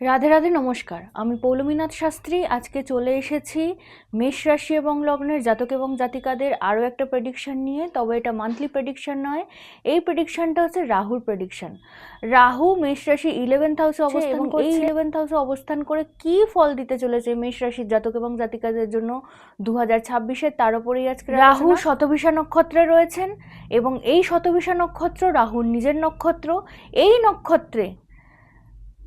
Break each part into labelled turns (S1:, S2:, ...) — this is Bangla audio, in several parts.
S1: রাধে রাধে নমস্কার। আমি পৌলমীনাথ শাস্ত্রী আজকে চলে এসেছি মেষ রাশি এবং লগ্নের জাতক এবং জাতিকাদের আরও একটা প্রেডিকশন নিয়ে। তবে এটা মান্থলি প্রেডিকশন নয়, এই প্রেডিকশনটা হচ্ছে রাহুর প্রেডিকশন। রাহু মেষ রাশি 11th হাউসে অবস্থান এবং এই 11th হাউসে অবস্থান করে কি ফল দিতে চলেছে মেষ রাশির জাতক এবং জাতিকাদের জন্য 2026-এ, তার উপরেই আজকে রাহু শতভিষা নক্ষত্রে রয়েছেন এবং এই শতভিষা নক্ষত্র রাহুর নিজের নক্ষত্র। এই নক্ষত্রে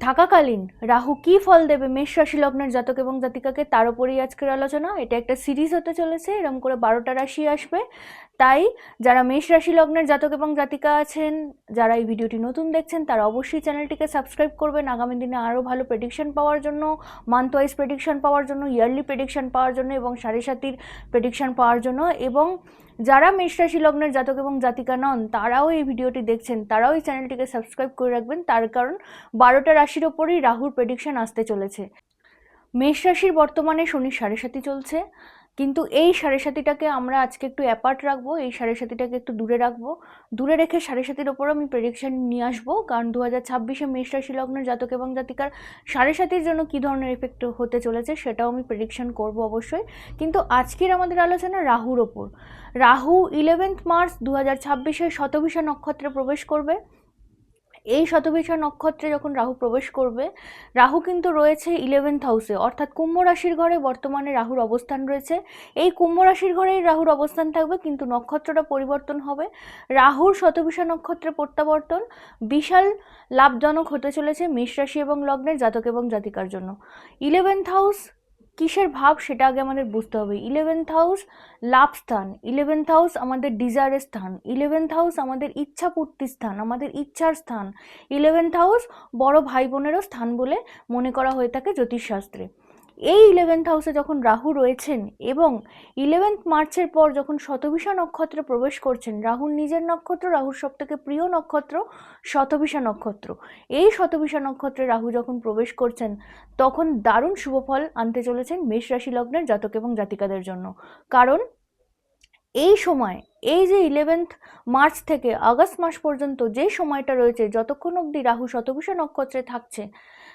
S1: থাকাকালীন রাহু কি ফল দেবে মেষ রাশি লগ্নের জাতক এবং জাতিকাকে, তার উপরেই আজকের আলোচনা। এটা একটা সিরিজ হতে চলেছে, এরকম করে 12টা রাশি আসবে। তাই যারা মেষ রাশি লগ্নের জাতক এবং জাতিকা আছেন, যারা এই ভিডিওটি নতুন দেখছেন, তারা অবশ্যই চ্যানেলটিকে সাবস্ক্রাইব করবেন আগামী দিনে আরও ভালো প্রেডিকশন পাওয়ার জন্য, মান্থ ওয়াইজ প্রেডিকশন পাওয়ার জন্য, ইয়ারলি প্রেডিকশন পাওয়ার জন্য এবং সাড়ে সাতির প্রেডিকশন পাওয়ার জন্য। এবং যারা মেষ রাশি লগ্নের জাতক এবং জাতিকা নন, তারাও এই ভিডিওটি দেখছেন, তারাও এই চ্যানেলটিকে সাবস্ক্রাইব করে রাখবেন, তার কারণ 12টা রাশির ওপরেই রাহুর প্রেডিকশন আসতে চলেছে। মেষ রাশির বর্তমানে শনি সাড়ে সাতি চলছে, কিন্তু এই সাড়ে সাতিটাকে আমরা আজকে একটু অ্যাপার্ট রাখবো, এই সাড়ে সাতিটাকে একটু দূরে রাখবো। দূরে রেখে সাড়ে সাতির ওপর আমি প্রেডিকশন নিয়ে আসবো, কারণ 2026-এ মেষ রাশি লগ্নের জাতক এবং জাতিকার সাড়ে সাতির জন্য কী ধরনের এফেক্ট হতে চলেছে সেটাও আমি প্রেডিকশন করব অবশ্যই। কিন্তু আজকের আমাদের আলোচনা রাহুর ওপর। রাহু 11th মার্চ 2026-এ শতভিষা নক্ষত্রে প্রবেশ করবে। এই শতভিষা নক্ষত্রে যখন রাহু প্রবেশ করবে, রাহু কিন্তু রয়েছে 11th হাউসে, অর্থাৎ কুম্ভ রাশির ঘরে বর্তমানে রাহুর অবস্থান রয়েছে। এই কুম্ভ রাশির ঘরেই রাহুর অবস্থান থাকবে, কিন্তু নক্ষত্রটা পরিবর্তন হবে। রাহুর শতভিষা নক্ষত্রে প্রত্যাবর্তন বিশাল লাভজনক হতে চলেছে মেষ রাশি এবং লগ্নের জাতক এবং জাতিকার জন্য। 11th হাউস কিসের ভাব সেটা আগে আমাদের বুঝতে হবে। 11th হাউস লাভ স্থান, 11th হাউস আমাদের ডিজায়ারের স্থান, 11th হাউস আমাদের ইচ্ছা পূর্তির স্থান, আমাদের ইচ্ছার স্থান। 11th হাউস বড় ভাই বোনেরও স্থান বলে মনে করা হয়ে থাকে জ্যোতিষশাস্ত্রে। এই 11th হাউসে যখন রাহু রয়েছেন এবং 11th মার্চের পর যখন শতভিষা নক্ষত্রে প্রবেশ করছেন, রাহুর নিজের নক্ষত্র, রাহুর সবথেকে প্রিয় নক্ষত্র শতভিষা নক্ষত্র, এই শতভিষা নক্ষত্রে রাহু যখন প্রবেশ করছেন, তখন দারুণ শুভফল আনতে চলেছেন মেষ রাশি লগ্নের জাতক এবং জাতিকাদের জন্য। কারণ এই সময়, এই যে 11th মার্চ থেকে আগস্ট মাস পর্যন্ত যে সময়টা রয়েছে, যতক্ষণ অবধি রাহু শতভিষা নক্ষত্রে থাকছে,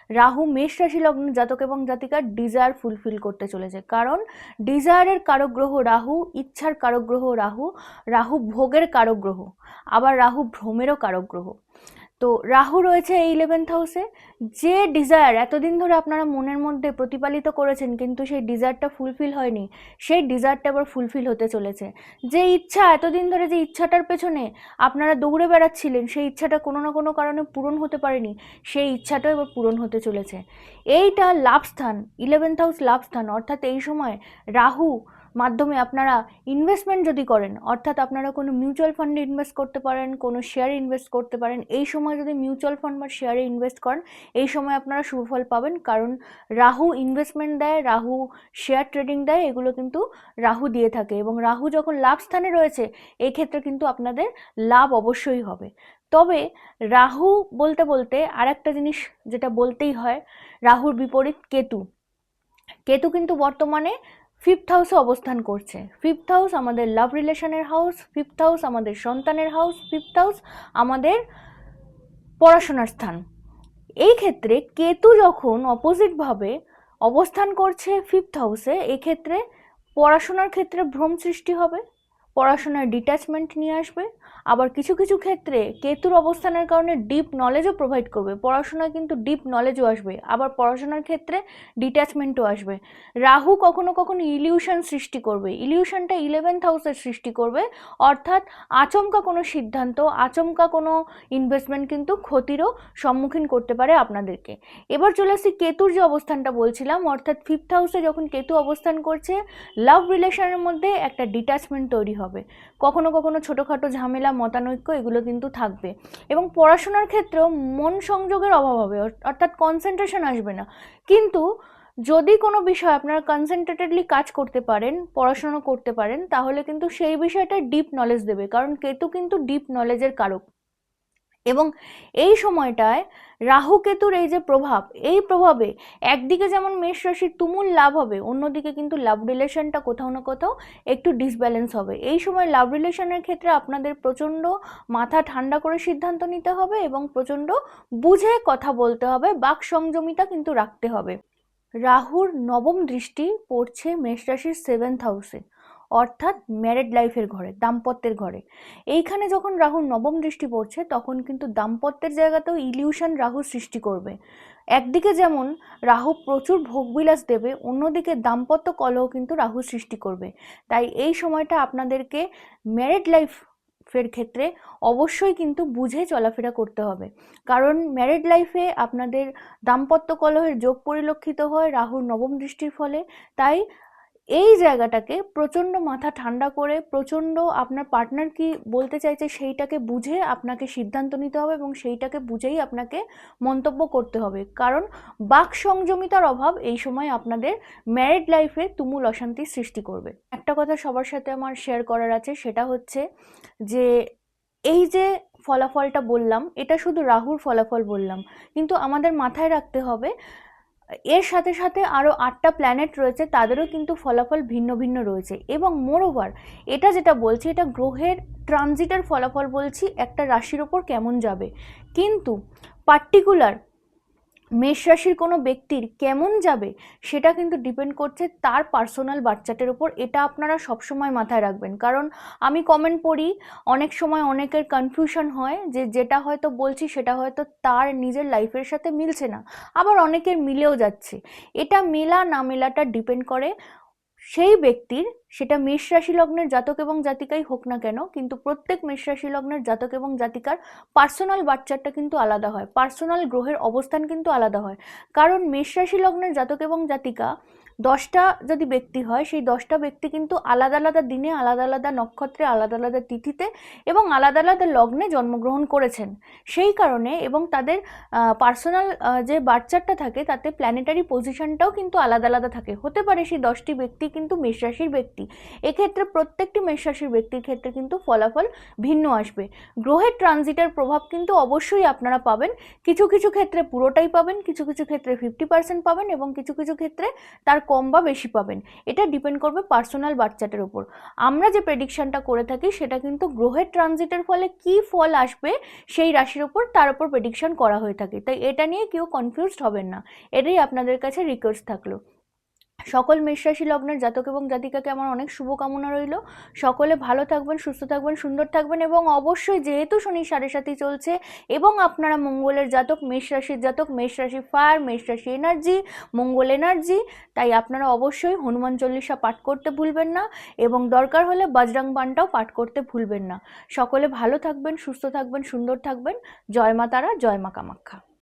S1: রাহু মেষ রাশি লগ্ন জাতক এবং জাতিকার ডিজায়ার ফুলফিল করতে চলেছে। কারণ ডিজায়ারের কারক গ্রহ রাহু, ইচ্ছার কারক গ্রহ রাহু, রাহু ভোগের কারক গ্রহ, আবার রাহু ভ্রমেরও কারক গ্রহ। তো রাহু রয়েছে এই 11th হাউসে। যে ডিজায়ার এতদিন ধরে আপনারা মনের মধ্যে প্রতিপালিত করেছেন কিন্তু সেই ডিজায়ারটা ফুলফিল হয়নি, সেই ডিজায়ারটা এবার ফুলফিল হতে চলেছে। যে ইচ্ছা এতদিন ধরে, যে ইচ্ছাটার পেছনে আপনারা দৌড়ে বেড়াচ্ছিলেন, সেই ইচ্ছাটা কোনো না কোনো কারণে পূরণ হতে পারেনি, সেই ইচ্ছাটাও এবার পূরণ হতে চলেছে। এইটা লাভ স্থান, 11th হাউস লাভ স্থান, অর্থাৎ এই সময় রাহু মাধ্যমে আপনারা ইনভেস্টমেন্ট যদি করেন, অর্থাৎ আপনারা কোনো মিউচুয়াল ফান্ডে ইনভেস্ট করতে পারেন, কোনো শেয়ারে ইনভেস্ট করতে পারেন। এই সময় যদি মিউচুয়াল ফান্ড বা শেয়ারে ইনভেস্ট করেন, এই সময় আপনারা সুফল পাবেন, কারণ রাহু ইনভেস্টমেন্ট দেয়, রাহু শেয়ার ট্রেডিং দেয়, এগুলো কিন্তু রাহু দিয়ে থাকে। এবং রাহু যখন লাভ স্থানে রয়েছে, এই ক্ষেত্রে কিন্তু আপনাদের লাভ অবশ্যই হবে। তবে রাহু বলতে বলতে আর একটা জিনিস যেটা বলতেই হয়, রাহুর বিপরীত কেতু। কেতু কিন্তু বর্তমানে 5th হাউসে অবস্থান করছে। 5th হাউস আমাদের লাভ রিলেশনের হাউস, 5th হাউস আমাদের সন্তানের হাউস, 5th হাউস আমাদের পড়াশোনার স্থান। এই ক্ষেত্রে কেতু যখন অপোজিটভাবে অবস্থান করছে 5th হাউসে, এক্ষেত্রে পড়াশোনার ক্ষেত্রে ভ্রম সৃষ্টি হবে, পড়াশোনার ডিট্যাচমেন্ট নিয়ে আসবে। আবার কিছু কিছু ক্ষেত্রে কেতুর অবস্থানের কারণে ডিপ নলেজও প্রোভাইড করবে, পড়াশোনায় কিন্তু ডিপ নলেজও আসবে, আবার পড়াশোনার ক্ষেত্রে ডিট্যাচমেন্টও আসবে। রাহু কখনো কখনো ইলিউশন সৃষ্টি করবে, ইলিউশনটা 11th হাউসের সৃষ্টি করবে, অর্থাৎ আচমকা কোনো সিদ্ধান্ত, আচমকা কোনো ইনভেস্টমেন্ট কিন্তু ক্ষতিরও সম্মুখীন করতে পারে আপনাদেরকে। এবার চলে আসছি কেতুর যে অবস্থানটা বলছিলাম, অর্থাৎ 5th হাউসে যখন কেতু অবস্থান করছে, লাভ রিলেশনের মধ্যে একটা ডিট্যাচমেন্ট তৈরি হবে, কখনো কখনো ছোটোখাটো ঝামেলা, মতানৈক্য এগুলো কিন্তু থাকবে। এবং পড়াশোনার ক্ষেত্রেও মন সংযোগের অভাব হবে, অর্থাৎ কনসেন্ট্রেশন আসবে না। কিন্তু যদি কোনো বিষয় আপনারা কনসেন্ট্রেটেডলি কাজ করতে পারেন, পড়াশোনা করতে পারেন, তাহলে কিন্তু সেই বিষয়টা ডিপ নলেজ দেবে, কারণ কেতু কিন্তু ডিপ নলেজের কারক। এবং এই সময়টায় রাহু কেতুর এই যে প্রভাব, এই প্রভাবে একদিকে যেমন মেষ রাশির তুমুল লাভ হবে, অন্যদিকে কিন্তু লাভ রিলেশনটা কোথাও না কোথাও একটু ডিসব্যালেন্স হবে। এই সময় লাভ রিলেশনের ক্ষেত্রে আপনাদের প্রচণ্ড মাথা ঠান্ডা করে সিদ্ধান্ত নিতে হবে এবং প্রচণ্ড বুঝে কথা বলতে হবে, বাক সংযমিতা কিন্তু রাখতে হবে। রাহুর নবম দৃষ্টি পড়ছে মেষ রাশির 7th হাউসে, অর্থাৎ ম্যারেড লাইফের ঘরে, দাম্পত্যের ঘরে। এইখানে যখন রাহুর নবম দৃষ্টি পড়ছে তখন কিন্তু দাম্পত্যের জায়গাতেও ইলিউশন রাহু সৃষ্টি করবে। একদিকে যেমন রাহু প্রচুর ভোগবিলাস দেবে, অন্যদিকে দাম্পত্য কলহ কিন্তু রাহু সৃষ্টি করবে। তাই এই সময়টা আপনাদেরকে ম্যারেড লাইফের ক্ষেত্রে অবশ্যই কিন্তু বুঝে চলাফেরা করতে হবে, কারণ ম্যারেড লাইফে আপনাদের দাম্পত্য কলহের যোগ পরিলক্ষিত হয় রাহুর নবম দৃষ্টির ফলে। তাই এই জায়গাটাকে প্রচণ্ড মাথা ঠান্ডা করে, প্রচণ্ড আপনার পার্টনার কি বলতে চাইছে সেইটাকে বুঝে আপনাকে সিদ্ধান্ত নিতে হবে এবং সেইটাকে বুঝেই আপনাকে মন্তব্য করতে হবে, কারণ বাক সংযমিতার অভাব এই সময় আপনাদের ম্যারিড লাইফে তুমুল অশান্তির সৃষ্টি করবে। একটা কথা সবার সাথে আমার শেয়ার করার আছে, সেটা হচ্ছে যে এই যে ফলাফলটা বললাম এটা শুধু রাহুর ফলাফল বললাম, কিন্তু আমাদের মাথায় রাখতে হবে এর সাথে সাথে আরও 8টা প্ল্যানেট রয়েছে, তাদেরও কিন্তু ফলাফল ভিন্ন ভিন্ন রয়েছে। এবং মোরওভার এটা যেটা বলছি এটা গ্রহের ট্রানজিটের ফলাফল বলছি, একটা রাশির ওপর কেমন যাবে, কিন্তু পার্টিকুলার মেষ রাশির কোনো ব্যক্তির কেমন যাবে সেটা কিন্তু ডিপেন্ড করছে তার পার্সোনাল বাচ্চাটার ওপর। এটা আপনারা সবসময় মাথায় রাখবেন, কারণ আমি কমেন্ট পড়ি, অনেক সময় অনেকের কনফিউশন হয় যে যেটা হয়তো বলছি সেটা হয়তো তার নিজের লাইফের সাথে মিলছে না, আবার অনেকের মিলেও যাচ্ছে। এটা মেলা না মেলাটা ডিপেন্ড করে সেই ব্যক্তির, সেটা মেষ রাশি লগ্নের জাতক এবং জাতিকাই হোক না কেন, কিন্তু প্রত্যেক মেষ রাশি লগ্নের জাতক এবং জাতিকার পার্সোনাল বাচ্চাটা কিন্তু আলাদা হয়, পার্সোনাল গ্রহের অবস্থান কিন্তু আলাদা হয়। কারণ মেষ রাশি লগ্নের জাতক এবং জাতিকা 10টা যদি ব্যক্তি হয়, সেই 10টা ব্যক্তি কিন্তু আলাদা আলাদা দিনে, আলাদা আলাদা নক্ষত্রে, আলাদা আলাদা তিথিতে এবং আলাদা আলাদা লগ্নে জন্মগ্রহণ করেছেন। সেই কারণে এবং তাদের পার্সোনাল যে বাচ্চাটা থাকে তাতে প্ল্যানেটারি পজিশনটাও কিন্তু আলাদা আলাদা থাকে। হতে পারে সেই 10টি ব্যক্তি কিন্তু মেষ রাশির ব্যক্তি, এক্ষেত্রে প্রত্যেকটি মেষ রাশির ব্যক্তির ক্ষেত্রে কিন্তু ফলাফল ভিন্ন আসবে। গ্রহের ট্রানজিটের প্রভাব কিন্তু অবশ্যই আপনারা পাবেন, কিছু কিছু ক্ষেত্রে পুরোটাই পাবেন, কিছু কিছু ক্ষেত্রে 50% পাবেন এবং কিছু কিছু ক্ষেত্রে তার কম বা বেশি পাবেন। এটা ডিপেন্ড করবে পার্সোনাল বাচ্চাটার উপর। আমরা যে প্রেডিকশনটা করে থাকি সেটা কিন্তু গ্রহের ট্রানজিটের ফলে কি ফল আসবে সেই রাশির উপর, তার উপর প্রেডিকশন করা হয়ে থাকে। তাই এটা নিয়ে কেউ কনফিউজড হবেন না, এটাই আপনাদের কাছে রিকোয়েস্ট থাকলো। সকল মেষরাশি লগ্নের জাতক এবং জাতিকাকে আমার অনেক শুভকামনা রইল। সকলে ভালো থাকবেন, সুস্থ থাকবেন, সুন্দর থাকবেন এবং অবশ্যই যেহেতু শনি 7.5 চলছে এবং আপনারা মঙ্গলের জাতক, মেষ রাশির জাতক, মেষ রাশি ফায়ার, মেষ রাশি এনার্জি, মঙ্গল এনার্জি, তাই আপনারা অবশ্যই হনুমান চল্লিশা পাঠ করতে ভুলবেন না এবং দরকার হলে বজরং বাণটাও পাঠ করতে ভুলবেন না। সকলে ভালো থাকবেন, সুস্থ থাকবেন, সুন্দর থাকবেন। জয় মা তারা, জয় মা কামাখ্যা।